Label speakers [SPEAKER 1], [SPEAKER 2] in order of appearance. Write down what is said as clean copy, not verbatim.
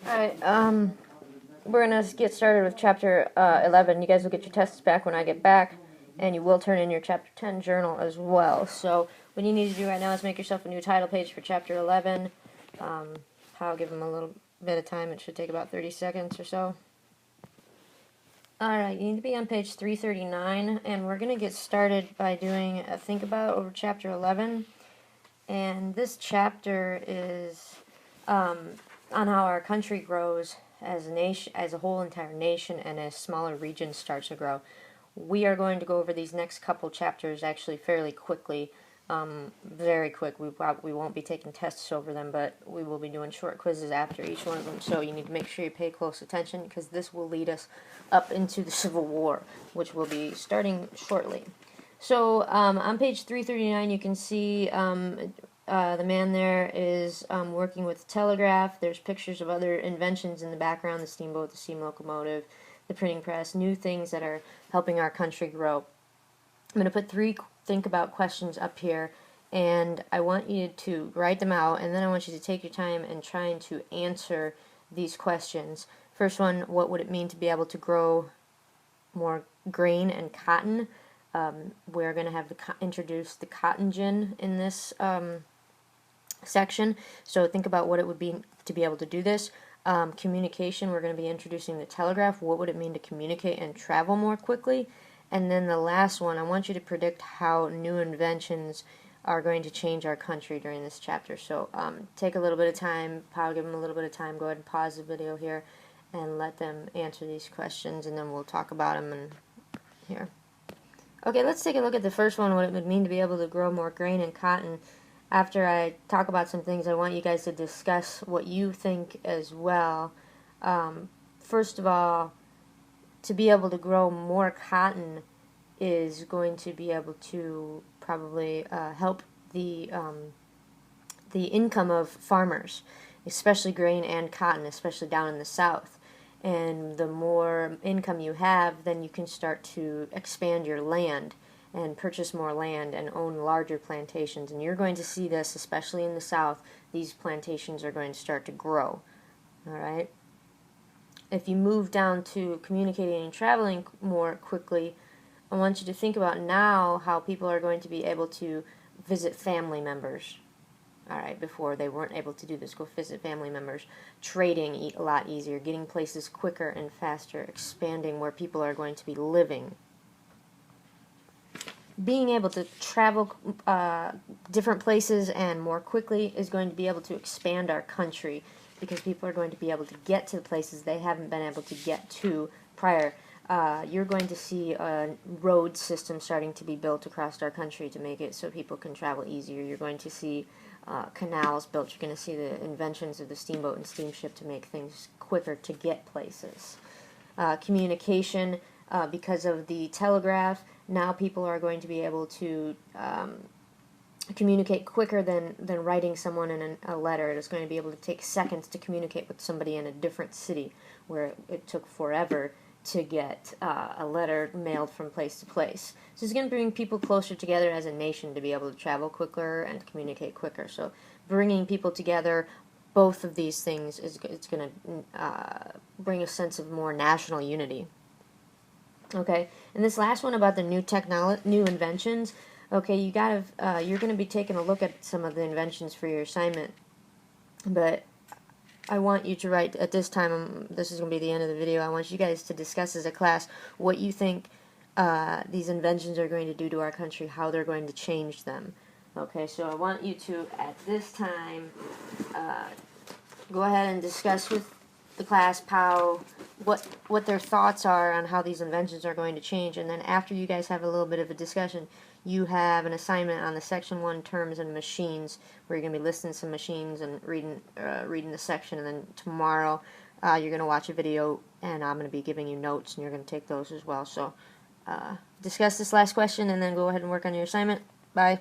[SPEAKER 1] Alright, we're gonna get started with chapter 11. You guys will get your tests back when I get back, and you will turn in your chapter 10 journal as well. So, what you need to do right now is make yourself a new title page for chapter 11. I'll give them a little bit of time. It should take about 30 seconds or so. Alright, you need to be on page 339, and we're gonna get started by doing a think about over chapter 11. And this chapter is on how our country grows as a nation, as a whole entire nation, and as smaller regions start to grow. We are going to go over these next couple chapters actually fairly quickly, very quick. We won't be taking tests over them, but we will be doing short quizzes after each one of them. So you need to make sure you pay close attention because this will lead us up into the Civil War, which will be starting shortly. So on page 339, you can see the man there is working with the telegraph. There's pictures of other inventions in the background, the steamboat, the steam locomotive, the printing press, new things that are helping our country grow. I'm going to put 3 think about questions up here, and I want you to write them out, and then I want you to take your time and trying to answer these questions. First one, what would it mean to be able to grow more grain and cotton? We're going to have introduce the cotton gin in this section, so think about what it would be to be able to do this. Communication, we're going to be introducing the telegraph. What would it mean to communicate and travel more quickly? And then the last one, I want you to predict how new inventions are going to change our country during this chapter. So take a little bit of time, give them a little bit of time, go ahead and pause the video here and let them answer these questions, and then we'll talk about them in here. Okay, let's take a look at the first one, what it would mean to be able to grow more grain and cotton. After I talk about some things, I want you guys to discuss what you think as well. First of all, to be able to grow more cotton is going to be able to probably help the income of farmers, especially grain and cotton, especially down in the South. And the more income you have, then you can start to expand your land and purchase more land and own larger plantations. And you're going to see this, especially in the South, these plantations are going to start to grow. All right? If you move down to communicating and traveling more quickly, I want you to think about now how people are going to be able to visit family members. Alright, before they weren't able to do this, go visit family members. Trading a lot easier, getting places quicker and faster, expanding where people are going to be living. Being able to travel different places and more quickly is going to be able to expand our country because people are going to be able to get to the places they haven't been able to get to prior. You're going to see a road system starting to be built across our country to make it so people can travel easier. You're going to see canals built. You're going to see the inventions of the steamboat and steamship to make things quicker to get places. Communication, because of the telegraph, now people are going to be able to communicate quicker than writing someone in a letter. It is going to be able to take seconds to communicate with somebody in a different city where it took forever to get a letter mailed from place to place. So it's going to bring people closer together as a nation to be able to travel quicker and communicate quicker. So bringing people together, both of these things, it's going to bring a sense of more national unity. Okay, and this last one about the new inventions. Okay, you're going to be taking a look at some of the inventions for your assignment, but I want you to write at this time. This is going to be the end of the video. I want you guys to discuss as a class what you think these inventions are going to do to our country, how they're going to change them. Okay, so I want you to at this time go ahead and discuss with the class what their thoughts are on how these inventions are going to change, and then after you guys have a little bit of a discussion, you have an assignment on the section 1 terms and machines where you're going to be listing some machines and reading the section, and then tomorrow you're going to watch a video and I'm going to be giving you notes and you're going to take those as well. So discuss this last question and then go ahead and work on your assignment. Bye.